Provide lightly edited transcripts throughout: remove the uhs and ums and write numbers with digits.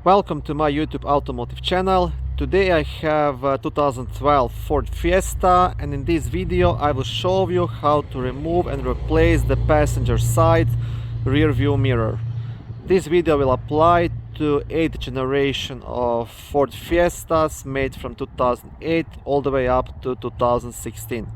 Welcome to my YouTube automotive channel. Today I have a 2012 Ford Fiesta, and in this video I will show you how to remove and replace the passenger side rear view mirror. This video will apply to 8th generation of Ford Fiestas made from 2008 all the way up to 2016.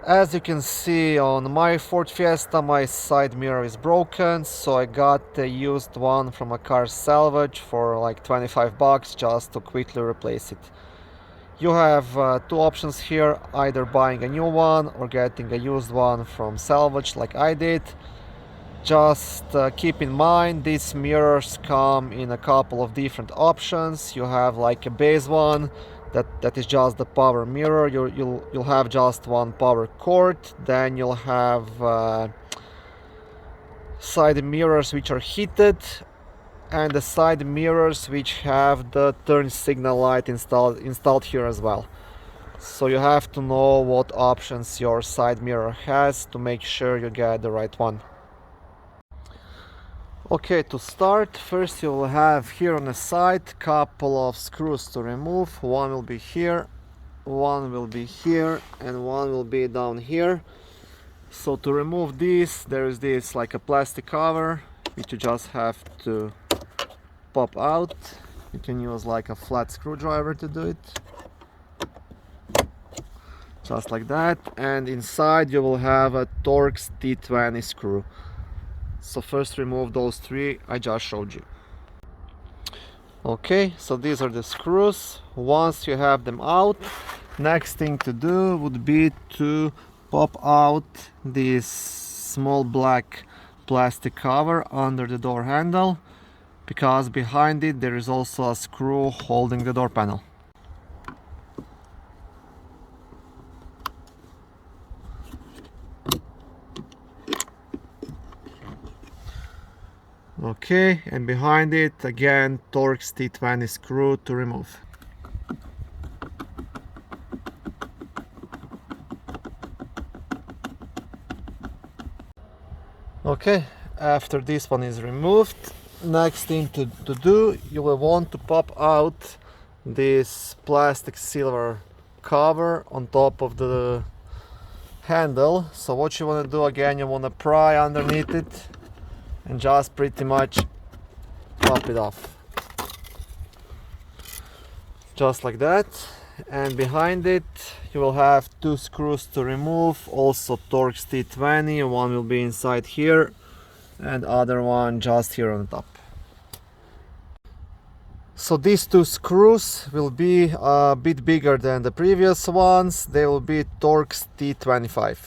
As you can see on my Ford Fiesta, my side mirror is broken, so I got a used one from a car salvage for like 25 bucks just to quickly replace it. You have two options here, either buying a new one or getting a used one from salvage like I did. Just keep in mind these mirrors come in a couple of different options. You have like a base one that is just the power mirror. You'll have just one power cord. Then you'll have side mirrors which are heated, and the side mirrors which have the turn signal light installed here as well. So you have to know what options your side mirror has to make sure you get the right one. Okay, to start, first you will have here on the side couple of screws to remove. One will be here, one will be here, and one will be down here. So to remove this, there is this like a plastic cover which you just have to pop out. You can use like a flat screwdriver to do it, just like that. And inside you will have a Torx T20 screw. So first remove those three I just showed you. Okay, so these are the screws. Once you have them out, next thing to do would be to pop out this small black plastic cover under the door handle, because behind it there is also a screw holding the door panel. Okay, and behind it again Torx T20 screw to remove. Okay, after this one is removed, next thing to do, you will want to pop out this plastic silver cover on top of the handle. So what you want to do again, you want to pry underneath it and just pretty much pop it off, just like that. And behind it you will have two screws to remove, also Torx T20. One will be inside here and other one just here on top. So these two screws will be a bit bigger than the previous ones. They will be Torx T25.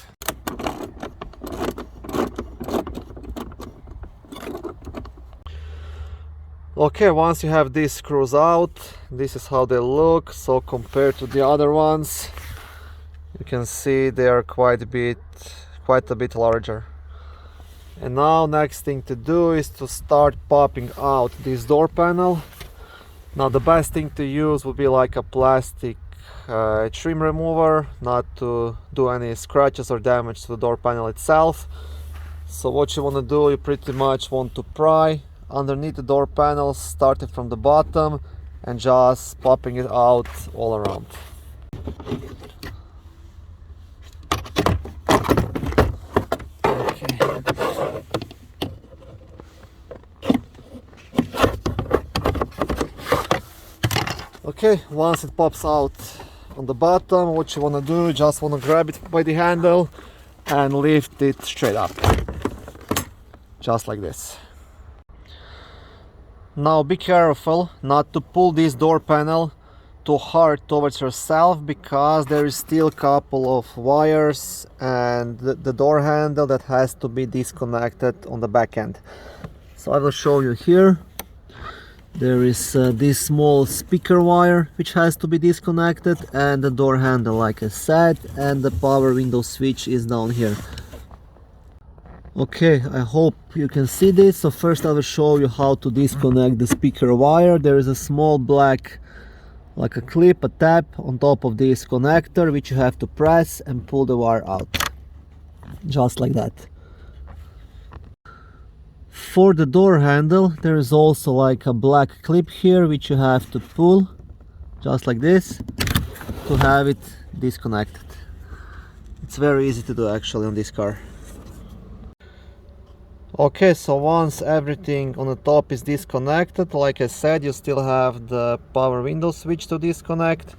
Okay, once you have these screws out, this is how they look. So compared to the other ones, you can see they are quite a bit larger. And now next thing to do is to start popping out this door panel. Now the best thing to use would be like a plastic trim remover, not to do any scratches or damage to the door panel itself. So what you want to do, you pretty much want to pry underneath the door panel, starting from the bottom and just popping it out all around. Okay. Okay, once it pops out on the bottom, what you want to do, you just want to grab it by the handle and lift it straight up, just like this. Now be careful not to pull this door panel too hard towards yourself, because there is still a couple of wires and the door handle that has to be disconnected on the back end. So I will show you here. There is this small speaker wire which has to be disconnected, and the door handle like I said, and the power window switch is down here. Okay, I hope you can see this. So first I will show you how to disconnect the speaker wire. There is a small black, like a clip, a tab on top of this connector, which you have to press and pull the wire out, just like that. For the door handle, there is also like a black clip here which you have to pull just like this to have it disconnected. It's very easy to do actually on this car. Okay, so once everything on the top is disconnected, like I said, you still have the power window switch to disconnect.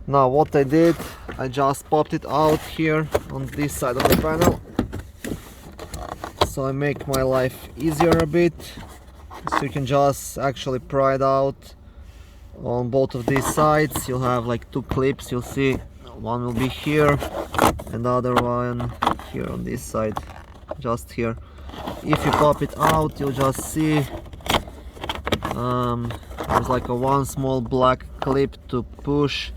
Now what I did, I just popped it out here on this side of the panel, so I make my life easier a bit. So you can just actually pry it out on both of these sides. You'll have like two clips, you'll see one will be here and the other one here on this side, just here. If you pop it out, you'll just see there's like one small black clip to push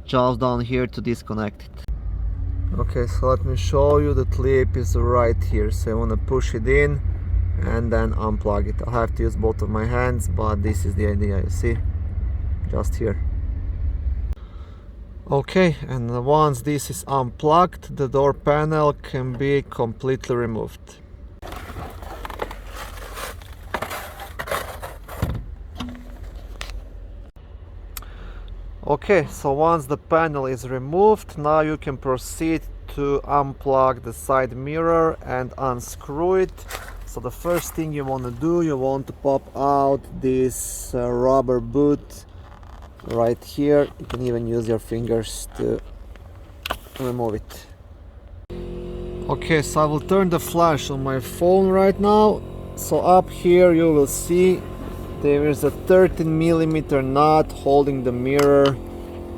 just down here to disconnect it. Okay, so let me show you. The clip is right here, so I want to push it in and then unplug it. I'll have to use both of my hands, but this is the idea, you see, just here. Okay, and once this is unplugged, the door panel can be completely removed. Okay, so once the panel is removed, now you can proceed to unplug the side mirror and unscrew it. So the first thing you want to do, you want to pop out this rubber boot right here. You can even use your fingers to remove it. Okay, so I will turn the flash on my phone right now. So up here you will see there is a 13mm nut holding the mirror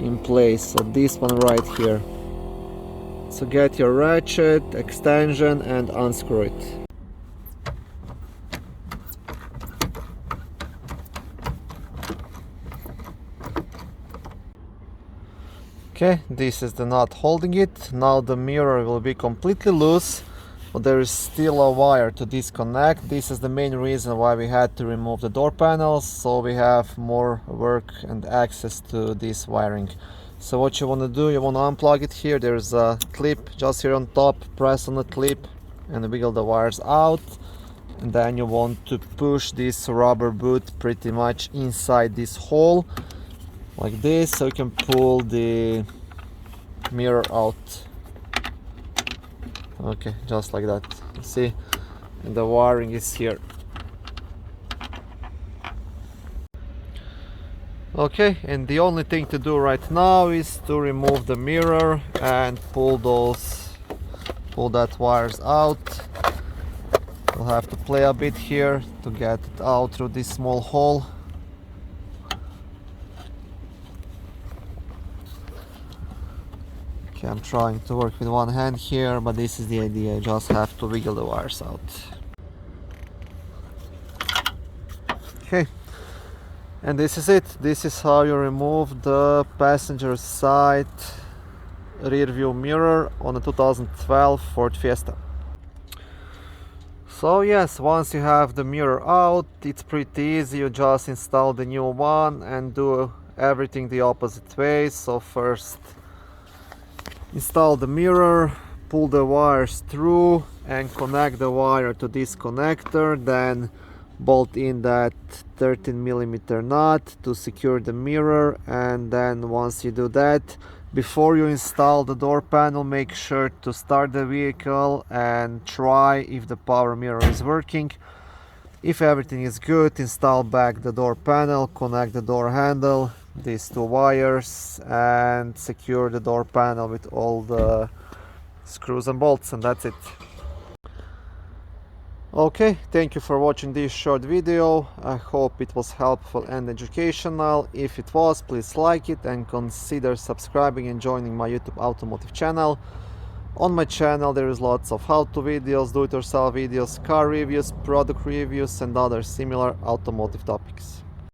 in place, so this one right here. So get your ratchet, extension and unscrew it. Okay, this is the nut holding it. Now the mirror will be completely loose, but there is still a wire to disconnect. This is the main reason why we had to remove the door panels, so we have more work and access to this wiring. So what you want to do, you want to unplug it here. There's a clip just here on top. Press on the clip and wiggle the wires out, and then you want to push this rubber boot pretty much inside this hole like this, so you can pull the mirror out. Okay, just like that, see, and the wiring is here. Okay, and the only thing to do right now is to remove the mirror and pull that wires out. We'll have to play a bit here to get it out through this small hole. Okay, I'm trying to work with one hand here, but this is the idea. I just have to wiggle the wires out. Okay, and this is it. This is how you remove the passenger side rear view mirror on a 2012 Ford Fiesta. So yes, once you have the mirror out, it's pretty easy. You just install the new one and do everything the opposite way. So first install the mirror, pull the wires through and connect the wire to this connector, then bolt in that 13mm nut to secure the mirror. And then once you do that, before you install the door panel, make sure to start the vehicle and try if the power mirror is working. If everything is good, install back the door panel, connect the door handle, these two wires, and secure the door panel with all the screws and bolts, and that's it. Okay, thank you for watching this short video. I hope it was helpful and educational. If it was, please like it and consider subscribing and joining my YouTube automotive channel. On my channel there is lots of how-to videos, do-it-yourself videos, car reviews, product reviews and other similar automotive topics.